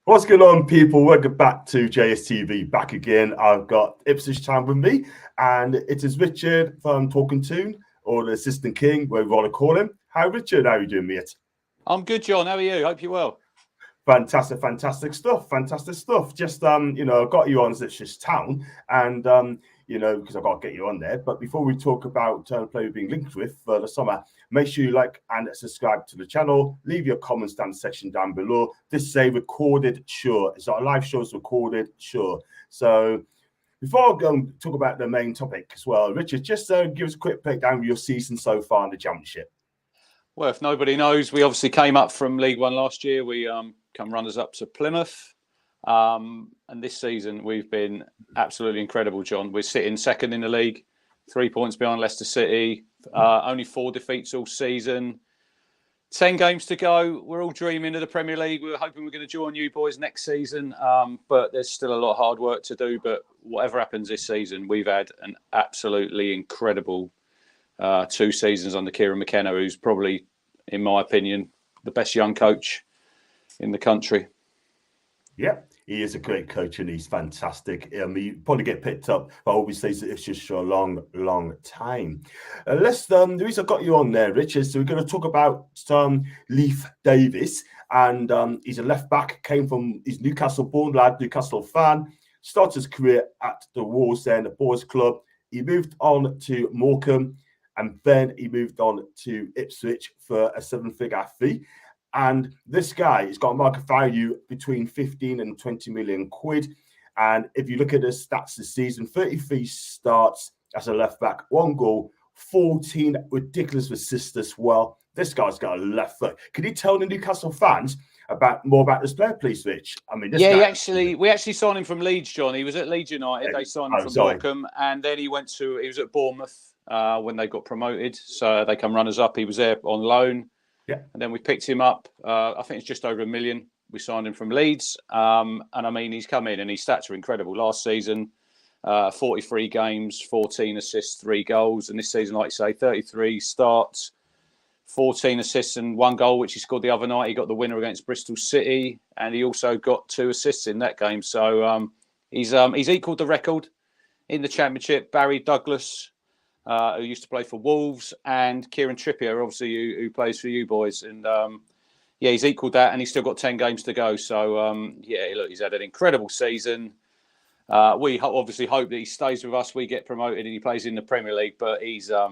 What's going on, people? Welcome back to JSTV. Back again. I've got Ipswich Town with me, and it is Richard from Talking Toon, or the Assistant King, whatever you want to call him. Hi, Richard. How are you doing, mate? I'm good, John. How are you? Hope you're well. Fantastic stuff. Just got you on Ipswich Town, and because I've got to get you on there. But before we talk about play we're being linked with for the summer, make sure you like and subscribe to the channel. Leave your comments down the section down below. This is a recorded show. It's not a live show, it's a recorded show. So before I go and talk about the main topic as well, Richard, just give us a quick breakdown of your season so far in the Championship. Well, if nobody knows, we obviously came up from League One last year. We come runners up to Plymouth. And this season we've been absolutely incredible, John. We're sitting second in the league, 3 points behind Leicester City, only 4 defeats all season, 10 games to go. We're all dreaming of the Premier League. We were hoping we're going to join you boys next season, but there's still a lot of hard work to do. But whatever happens this season, we've had an absolutely incredible 2 seasons under Kieran McKenna, who's probably, in my opinion, the best young coach in the country. Yeah, he is a great coach and he's fantastic. He probably get picked up, but I always say it's just for a long time. The reason I got you on there, Rich, is we're going to talk about Leif Davies, and he's a left back. He's Newcastle born lad, Newcastle fan. Started his career at the Wallsend, the boys club. He moved on to Morecambe, and then he moved on to Ipswich for a 7-figure fee. And this guy has got a market value between 15 and 20 million quid. And if you look at his stats this season, 33 starts as a left back, 1 goal, 14 ridiculous assists as well. This guy's got a left foot. Can you tell the Newcastle fans more about this player, please, Rich? I mean, we actually signed him from Leeds, John. He was at Leeds United. They signed him from Morecambe, and then he was at Bournemouth when they got promoted. So they come runners up. He was there on loan. Yeah. And then we picked him up. I think it's just over $1 million. We signed him from Leeds. And I mean, he's come in and his stats are incredible. Last season, 43 games, 14 assists, 3 goals. And this season, like you say, 33 starts, 14 assists and 1 goal, which he scored the other night. He got the winner against Bristol City. And he also got 2 assists in that game. So he's equalled the record in the Championship. Barry Douglas, who used to play for Wolves, and Kieran Trippier, obviously, who plays for you boys. And, he's equalled that, and he's still got 10 games to go. So, look, he's had an incredible season. We obviously hope that he stays with us. We get promoted and he plays in the Premier League, but he's a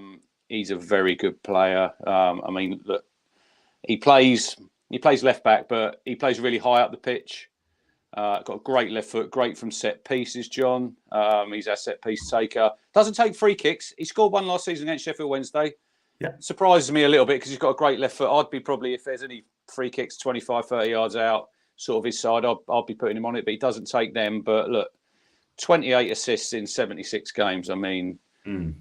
very good player. I mean, look, he plays left back, but he plays really high up the pitch. Got a great left foot, great from set pieces, John. He's our set piece taker. Doesn't take free kicks. He scored 1 last season against Sheffield Wednesday. Yeah. Surprises me a little bit because he's got a great left foot. I'd be probably, if there's any free kicks 25, 30 yards out, sort of his side, I'd be putting him on it, but he doesn't take them. But look, 28 assists in 76 games. I mean,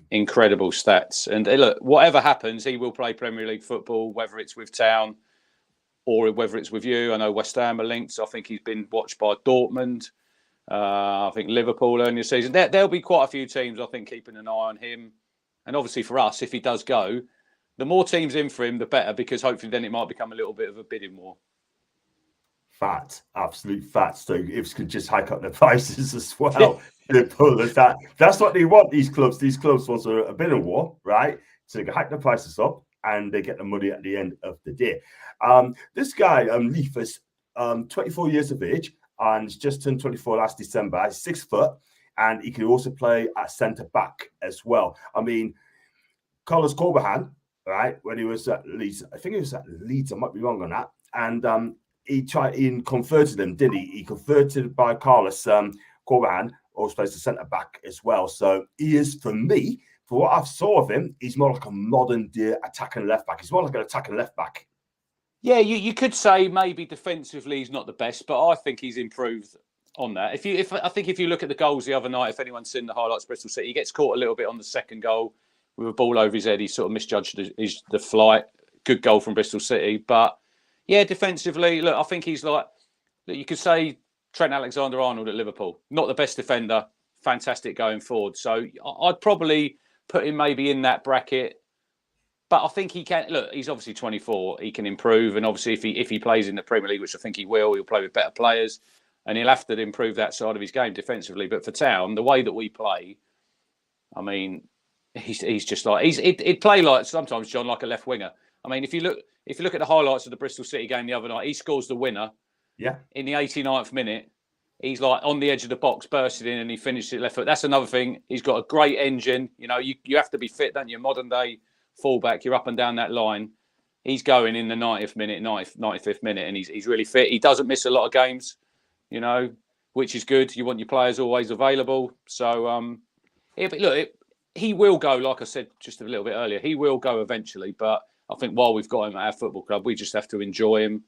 incredible stats. And look, whatever happens, he will play Premier League football, whether it's with Town or whether it's with you. I know West Ham are linked. I think he's been watched by Dortmund. I think Liverpool early in the season. There'll be quite a few teams, I think, keeping an eye on him. And obviously for us, if he does go, the more teams in for him, the better, because hopefully then it might become a little bit of a bidding war. Absolute fact. So if could just hike up the prices as well. That's what they want, these clubs. These clubs want a bidding war, right? So they can hike the prices up, and they get the money at the end of the day. This guy, Leif, is 24 years of age and just turned 24 last December. He's 6 foot, and he can also play at centre back as well. I mean, Carlos Corbehan, right, when he was at Leeds, I think he was at Leeds, I might be wrong on that, and he converted him, did he? He converted by Carlos Corbehan, also plays the centre back as well. So he is, for me, for what I've saw of him, he's more like a modern day attacking left back. He's more like an attacking left back. Yeah, you could say maybe defensively he's not the best, but I think he's improved on that. I think if you look at the goals the other night, if anyone's seen the highlights, Bristol City, he gets caught a little bit on the second goal with a ball over his head. He sort of misjudged the flight. Good goal from Bristol City, but yeah, defensively, look, I think he's like, you could say Trent Alexander-Arnold at Liverpool. Not the best defender, fantastic going forward. So I'd probably put him maybe in that bracket. But I think he can. Look, he's obviously 24. He can improve, and obviously, if he plays in the Premier League, which I think he will, he'll play with better players, and he'll have to improve that side of his game defensively. But for Town, the way that we play, I mean, he's just like he'd play like sometimes John like a left winger. I mean, if you look at the highlights of the Bristol City game the other night, he scores the winner. Yeah. In the 89th minute, he's like on the edge of the box, bursted in, and he finished it left foot. That's another thing. He's got a great engine. You know, you have to be fit, don't you? Modern day fullback, you're up and down that line. He's going in the 90th minute, 95th minute, and he's really fit. He doesn't miss a lot of games, you know, which is good. You want your players always available. So, he will go, like I said just a little bit earlier, he will go eventually. But I think while we've got him at our football club, we just have to enjoy him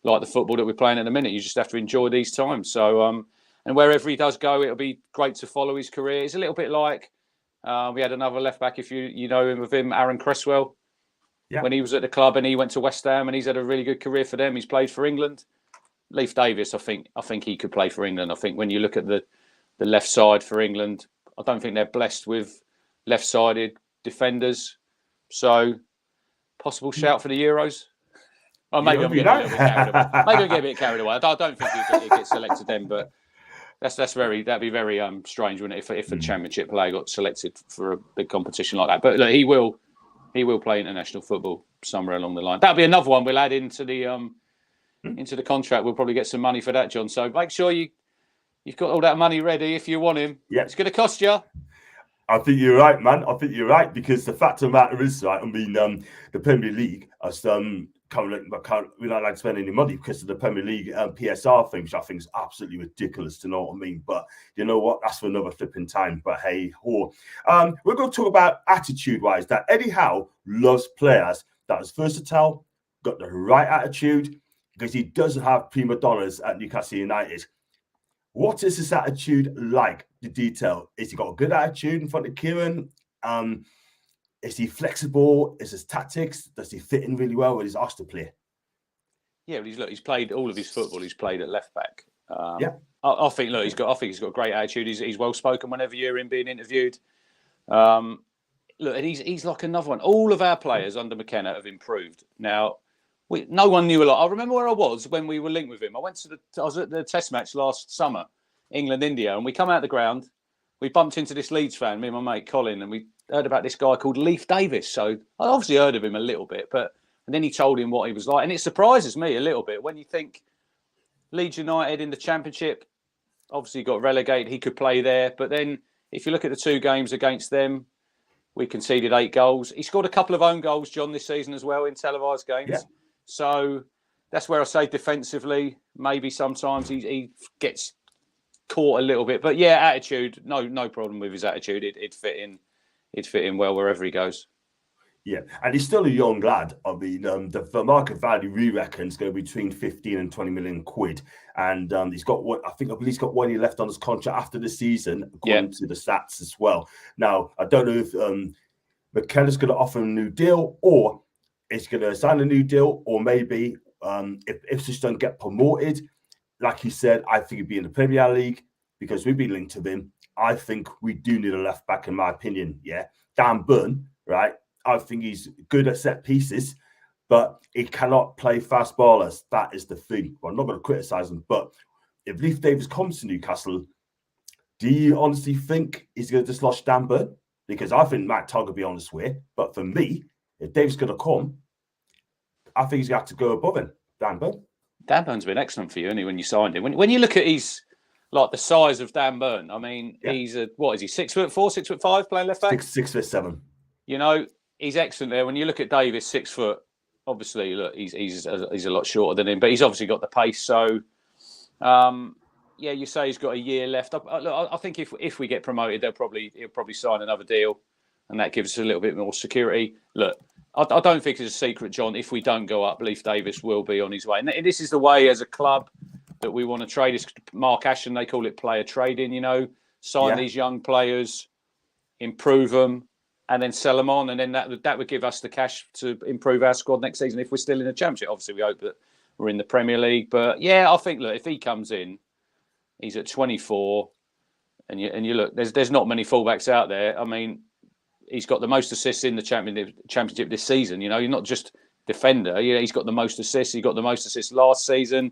like the football that we're playing at the minute. You just have to enjoy these times. So, and wherever he does go, it'll be great to follow his career. It's a little bit like we had another left back, if you know him, with him, Aaron Cresswell, when he was at the club, and he went to West Ham, and he's had a really good career for them. He's played for England. Leif Davies, I think he could play for England. I think when you look at the left side for England, I don't think they're blessed with left-sided defenders. So, possible shout for the Euros. Oh, maybe I'm getting a little bit carried away. Maybe I'm getting a bit carried away. I don't think he gets selected then, but that'd be very strange, wouldn't it, if a Championship player got selected for a big competition like that. But look, he will play international football somewhere along the line. That'll be another one we'll add into the contract. We'll probably get some money for that, John. So make sure you've got all that money ready if you want him. Yeah, it's going to cost you. I think you're right, man. I think you're right, because the fact of the matter is, right, I mean, the Premier League has we don't like to spend any money because of the Premier League PSR thing, which I think is absolutely ridiculous, to know what I mean. But you know what? That's for another flipping time. But hey, ho. We're going to talk about attitude-wise, that Eddie Howe loves players that is versatile, got the right attitude, because he doesn't have prima donnas at Newcastle United. What is his attitude like? The detail. Is he got a good attitude in front of Kieran? Is he flexible? Is his tactics? Does he fit in really well with his asked to play? Yeah, but he's played all of his football. He's played at left back. I think he's got a great attitude. He's well spoken whenever you're in being interviewed. And he's like another one. All of our players under McKenna have improved. Now, no one knew a lot. I remember where I was when we were linked with him. I was at the Test match last summer, England-India, and we come out the ground. We bumped into this Leeds fan, me and my mate Colin, and we heard about this guy called Leif Davies. So I obviously heard of him a little bit, and then he told him what he was like. And it surprises me a little bit when you think Leeds United in the Championship, obviously got relegated, he could play there. But then if you look at the two games against them, we conceded 8 goals. He scored a couple of own goals, John, this season as well in televised games. Yeah. So that's where I say defensively, maybe sometimes he gets caught a little bit. But yeah, attitude, no problem with his attitude. It'd fit in well wherever he goes. Yeah, and he's still a young lad. I mean, the market value we reckon is going to be between 15 and 20 million quid. And he's got I believe he's got 1 year left on his contract after the season, according to the stats as well. Now, I don't know if McKenna's going to offer him a new deal, or it's going to sign a new deal, or maybe if Ipswich don't get promoted, like he said, I think he'd be in the Premier League, because we've been linked to him. I think we do need a left back, in my opinion. Yeah, Dan Burn, right? I think he's good at set pieces, but he cannot play fast ballers. That is the thing. Well, I'm not going to criticise him, but if Leif Davies comes to Newcastle, do you honestly think he's going to dislodge Dan Burn? Because I think Matt Togg will be on his way. But for me, if Davies going to come, I think he's going to have to go above him. Dan Burn. Dan Burn's been excellent for you, isn't he, when you signed him? When you look at his, like the size of Dan Burn, I mean, he's what is he, 6'4", 6'5", playing left back? 6'7". You know, he's excellent there. When you look at Davies, 6 foot, obviously, look, he's a lot shorter than him, but he's obviously got the pace. So, you say he's got a year left. I think if we get promoted, he'll probably sign another deal, and that gives us a little bit more security. Look, I don't think it's a secret, John. If we don't go up, Leif Davies will be on his way. And this is the way, as a club, that we want to trade. It's Mark Ashton, they call it player trading. You know, sign these young players, improve them, and then sell them on, and then that would give us the cash to improve our squad next season if we're still in the Championship. Obviously, we hope that we're in the Premier League. But yeah, I think, look, if he comes in, he's at 24, and you look, there's not many fullbacks out there. I mean, he's got the most assists in the championship this season. You know, he's not just defender. You know, he's got the most assists. He got the most assists last season.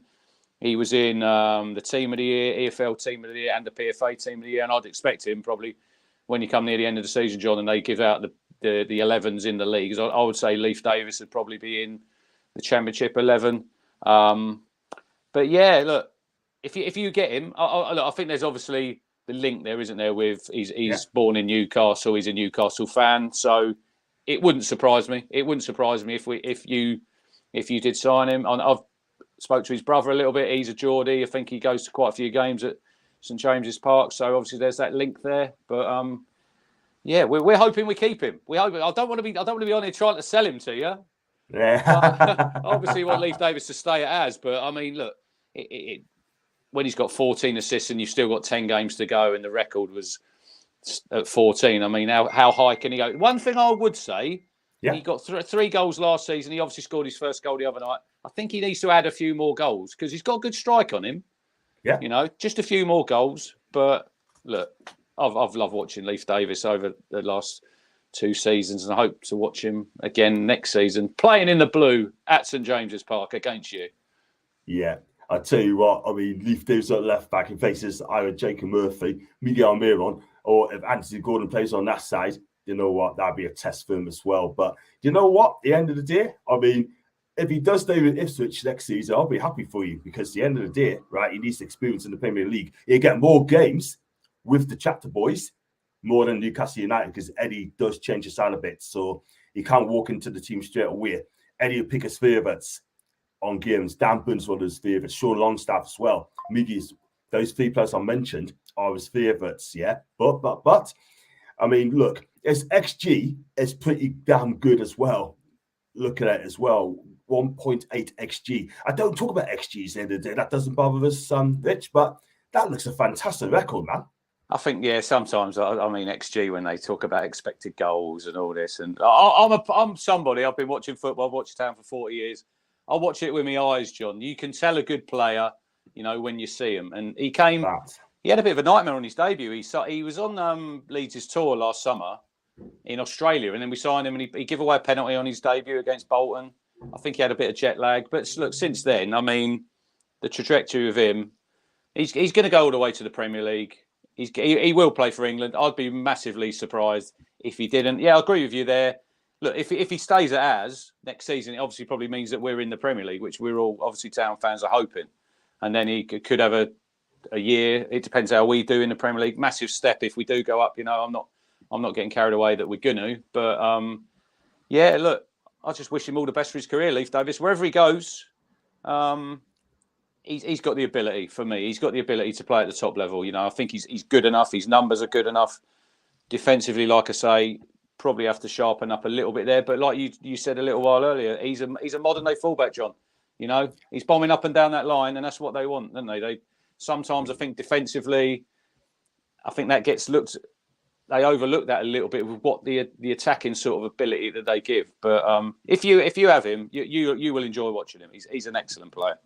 He was in the Team of the Year, EFL Team of the Year, and the PFA Team of the Year. And I'd expect him probably when you come near the end of the season, John, and they give out the 11s in the leagues. I would say Leif Davies would probably be in the Championship 11. But yeah, look, if you get him, I think there's obviously the link there, isn't there? With he's born in Newcastle, he's a Newcastle fan, so it wouldn't surprise me. It wouldn't surprise me if you did sign him. I've spoke to his brother a little bit. He's a Geordie. I think he goes to quite a few games at St James's Park. So obviously there's that link there. But yeah, we're hoping we keep him. We hope. I don't want to be on here trying to sell him to you. Yeah. Obviously, want Leif Davies to stay at as. But I mean, look, when he's got 14 assists and you've still got 10 games to go, and the record was at 14. I mean, how high can he go? One thing I would say. Yeah. He got three goals last season. He obviously scored his first goal the other night. I think he needs to add a few more goals because he's got a good strike on him. Yeah. You know, just a few more goals. But look, I've loved watching Leif Davies over the last 2 seasons, and I hope to watch him again next season, playing in the blue at St James's Park against you. Yeah. I tell you what, I mean, Leif Davies at left back and faces either Jacob Murphy, Miguel Almiron, or if Anthony Gordon plays on that side, you know what, that'd be a test for him as well. But you know what? At the end of the day, I mean, if he does stay with Ipswich next season, I'll be happy for you because at the end of the day, right, he needs experience in the Premier League. He'll get more games with the Chapter Boys more than Newcastle United because Eddie does change his style a bit. So he can't walk into the team straight away. Eddie will pick his favourites on games. Dan Burns one of his favourites. Sean Longstaff as well. Miggy's, those 3 players I mentioned are his favourites, yeah? But, I mean, look, his XG is pretty damn good as well. Looking at it as well, 1.8 XG. I don't talk about XGs at the end of the day. That doesn't bother us, Rich, but that looks a fantastic record, man. I think, yeah, sometimes, I mean, XG, when they talk about expected goals and all this, and I'm somebody, I've been watching football, I've watched Town for 40 years. I watch it with my eyes, John. You can tell a good player, you know, when you see him. And he came... He had a bit of a nightmare on his debut. He was on Leeds' tour last summer in Australia, and then we signed him, and he gave away a penalty on his debut against Bolton. I think he had a bit of jet lag. But look, since then, I mean, the trajectory of him, he's going to go all the way to the Premier League. He will play for England. I'd be massively surprised if he didn't. Yeah, I agree with you there. Look, if he stays at AS next season, it obviously probably means that we're in the Premier League, which we're all, obviously, Town fans are hoping. And then he could have a year. It depends how we do in the Premier League. Massive step if we do go up. You know, I'm not getting carried away that we're gonna. But yeah, look, I just wish him all the best for his career, Leif Davies. Wherever he goes, he's got the ability. For me, he's got the ability to play at the top level. You know, I think he's good enough. His numbers are good enough. Defensively, like I say, probably have to sharpen up a little bit there. But like you said a little while earlier, he's a modern day fullback, John. You know, he's bombing up and down that line, and that's what they want, don't they? Sometimes I think defensively, I think that gets looked. They overlook that a little bit with what the attacking sort of ability that they give. But if you have him, you will enjoy watching him. He's an excellent player.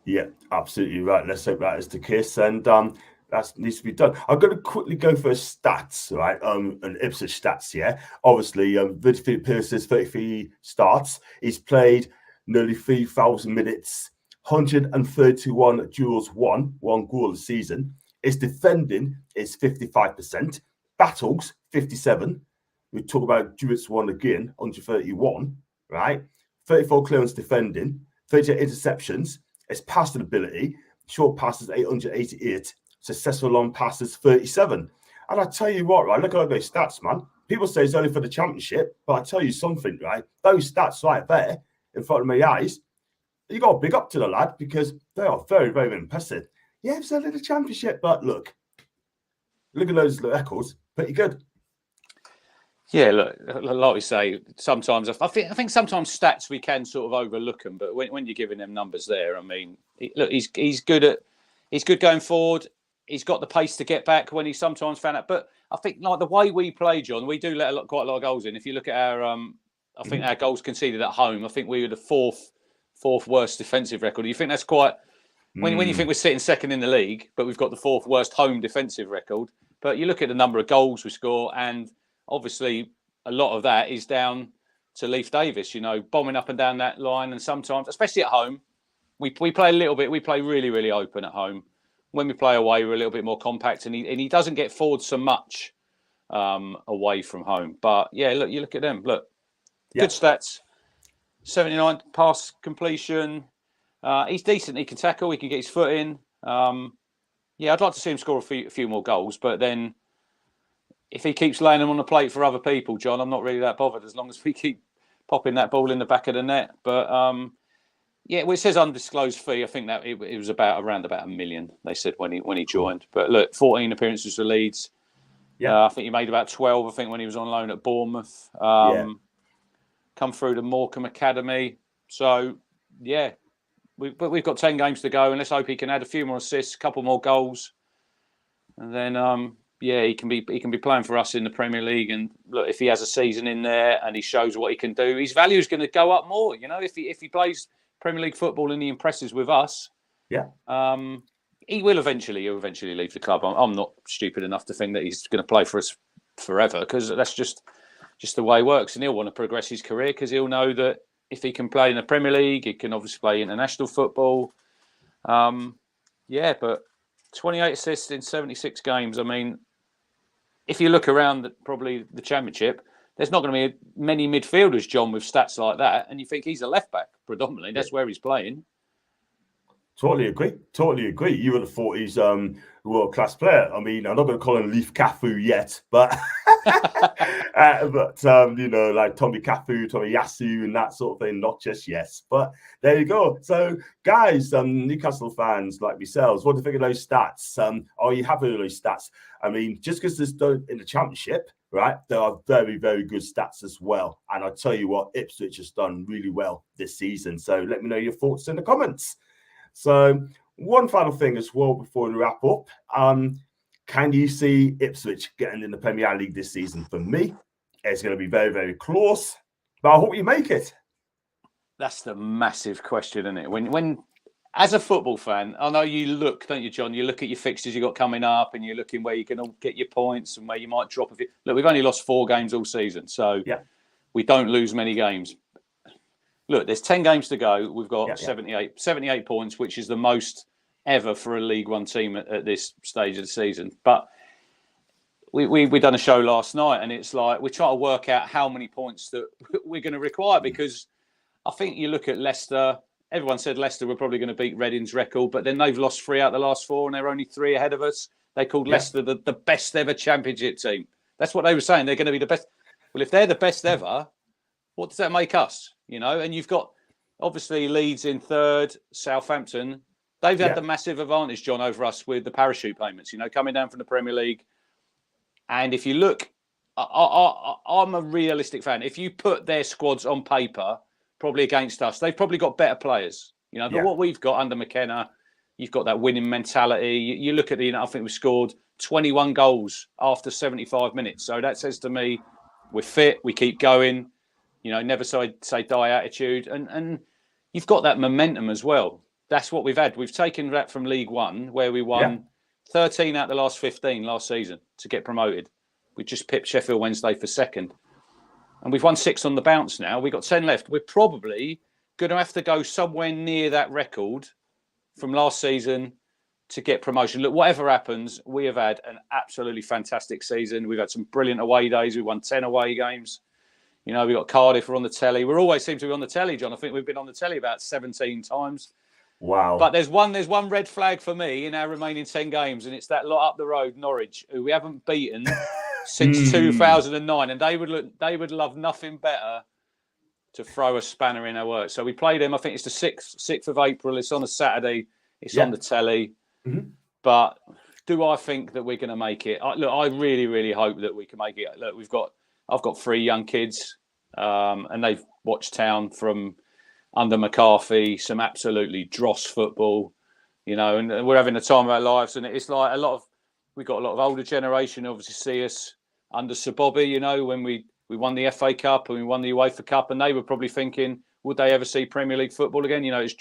Yeah, absolutely right. Let's hope that is the case, and that needs to be done. I'm going to quickly go for stats, right? And Ipswich stats. Yeah, obviously, Vidfield Pierce's 33 starts. He's played nearly 3,000 minutes. 131 duels won, 1 goal a season. His defending is 55%. Battles, 57. We talk about duels won again, 131, right? 34 clearance defending, 38 interceptions. His passing ability, short passes, 888. Successful long passes, 37. And I tell you what, right? Look at those stats, man. People say it's only for the championship, but I tell you something, right? Those stats right there in front of my eyes, you got to big up to the lad because they are very, very impressive. Yeah, it's only the championship, but look at those records, pretty good. Yeah, look, like we say, sometimes I think sometimes stats we can sort of overlook them, but when you're giving them numbers there, I mean, look, he's good going forward. He's got the pace to get back when he's sometimes found out. But I think like the way we play, John, we do let quite a lot of goals in. If you look at our, I think our goals conceded at home, I think we were the fourth worst defensive record. You think that's quite when you think we're sitting second in the league, but we've got the 4th worst home defensive record. But you look at the number of goals we score, and obviously a lot of that is down to Leif Davies, bombing up and down that line. And sometimes, especially at home, we play a little bit. We play really, really open at home. When we play away, we're a little bit more compact, and he doesn't get forward so much away from home. But yeah, look, you look at them. Look, good stats. 79 pass completion. He's decent. He can tackle. He can get his foot in. I'd like to see him score a few more goals. But then, if he keeps laying them on the plate for other people, John, I'm not really that bothered as long as we keep popping that ball in the back of the net. But it says undisclosed fee. I think that it was around about $1 million. They said when he joined. But look, 14 appearances for Leeds. I think he made about 12. I think when he was on loan at Bournemouth. Come through the Morecambe Academy. So we've got 10 games to go, and let's hope he can add a few more assists, a couple more goals, and then he can be playing for us in the Premier League. And look, if he has a season in there and he shows what he can do, his value is going to go up more. If he plays Premier League football and he impresses with us, he will eventually leave the club. I'm not stupid enough to think that he's going to play for us forever, because that's just the way it works. And he'll want to progress his career because he'll know that if he can play in the Premier League, he can obviously play international football. But 28 assists in 76 games. I mean, if you look around probably the Championship, there's not going to be many midfielders, John, with stats like that. And you think he's a left back predominantly. That's where he's playing. Totally agree. You would have thought he's a world-class player. I mean, I'm not going to call him Leif Cafu yet, but like Tommy Cafu, Tommy Yasu, and that sort of thing. Not just yes, but there you go. So, guys, Newcastle fans like yourselves, what do you think of those stats? Are you happy with those stats? I mean, just because there's in the Championship, right? There are very, very good stats as well. And I'll tell you what, Ipswich has done really well this season. So let me know your thoughts in the comments. So one final thing as well before we wrap up. Can you see Ipswich getting in the Premier League this season? For me, it's going to be very, very close, but I hope you make it. That's the massive question, isn't it? When as a football fan, I know you look, don't you, John? You look at your fixtures you got coming up, and you're looking where you can all get your points and where you might drop a few. Look, we've only lost 4 games all season, so we don't lose many games. Look, there's 10 games to go. We've got 78 points, which is the most ever for a League One team at this stage of the season. But we done a show last night, and it's like we're trying to work out how many points that we're going to require, because I think you look at Leicester. Everyone said Leicester were probably going to beat Reading's record, but then they've lost 3 out of the last 4, and they're only 3 ahead of us. They called Leicester the best ever Championship team. That's what they were saying. They're going to be the best. Well, if they're the best ever, what does that make us? And you've got obviously Leeds in 3rd, Southampton. They've had the massive advantage, John, over us with the parachute payments, coming down from the Premier League. And if you look, I'm a realistic fan. If you put their squads on paper, probably against us, they've probably got better players. But what we've got under McKenna, you've got that winning mentality. You look at I think we scored 21 goals after 75 minutes. So that says to me, we're fit, we keep going. Never say die attitude. And you've got that momentum as well. That's what we've had. We've taken that from League One, where we won 13 out of the last 15 last season to get promoted. We just pipped Sheffield Wednesday for 2nd. And we've won 6 on the bounce now. We've got 10 left. We're probably going to have to go somewhere near that record from last season to get promotion. Look, whatever happens, we have had an absolutely fantastic season. We've had some brilliant away days. We won 10 away games. We've got Cardiff, we're on the telly. We always seem to be on the telly, John. I think we've been on the telly about 17 times. Wow. But there's one red flag for me in our remaining 10 games, and it's that lot up the road, Norwich, who we haven't beaten since 2009. And they would love nothing better to throw a spanner in our works. So we play them, I think it's the 6th of April. It's on a Saturday. It's on the telly. Mm-hmm. But do I think that we're going to make it? I really, really hope that we can make it. Look, I've got 3 young kids, and they've watched Town from under McCarthy, some absolutely dross football, and we're having the time of our lives. And it's like we've got a lot of older generation obviously see us under Sir Bobby, when we won the FA Cup and we won the UEFA Cup, and they were probably thinking, would they ever see Premier League football again? It's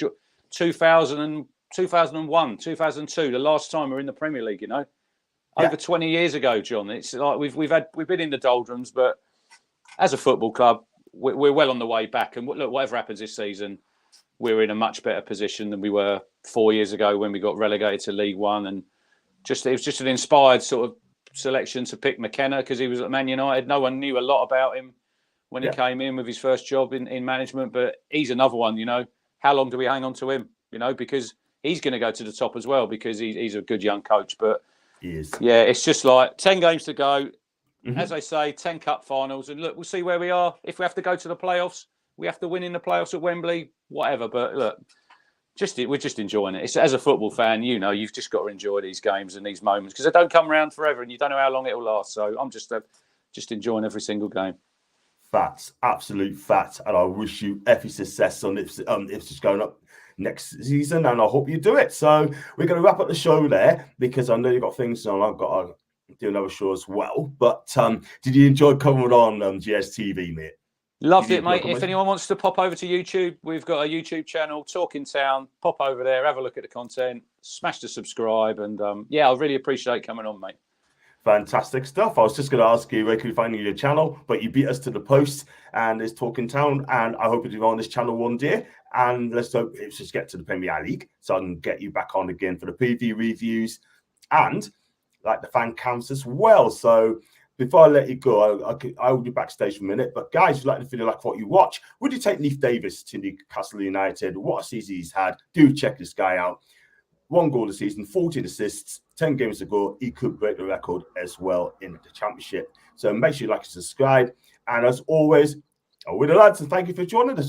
2001, 2002, the last time we were in the Premier League, over 20 years ago, John. It's like we've been in the doldrums, but as a football club, we're well on the way back. And look, whatever happens this season, we're in a much better position than we were 4 years ago when we got relegated to League One. And it was just an inspired sort of selection to pick McKenna because he was at Man United. No one knew a lot about him when he came in with his first job in management, but he's another one. How long do we hang on to him? Because he's going to go to the top as well because he's a good young coach. But he is. Yeah, it's just like 10 games to go. As I say, 10 cup finals, and look, we'll see where we are. If we have to go to the playoffs, we have to win in the playoffs at Wembley, whatever. But look, we're just enjoying it. As a football fan, you've just got to enjoy these games and these moments because they don't come around forever, and you don't know how long it will last. So I'm just enjoying every single game. Facts, absolute facts, and I wish you every success on Ipswich going up next season, and I hope you do it. So we're going to wrap up the show there because I know you've got things on. I've got to do another show as well. But did you enjoy coming on GSTV, mate? Loved it, mate. If anyone wants to pop over to YouTube, we've got a YouTube channel, Talking Town. Pop over there, have a look at the content, smash the subscribe, and I really appreciate coming on, mate. Fantastic stuff. I was just going to ask you where can you find your channel, but you beat us to the post, and it's Talking Town. And I hope you're on this channel one day. And let's hope it's just get to the Premier League so I can get you back on again for the PV reviews and like the fan cams as well. So before I let you go, I'll be backstage for a minute. But guys, if you like the video, like what you watch, would you take Leif Davies to Newcastle United? What a season he's had. Do check this guy out. 1 goal this season, 14 assists, 10 games to go. He could break the record as well in the championship. So make sure you like and subscribe. And as always, we're the lads, and thank you for joining us.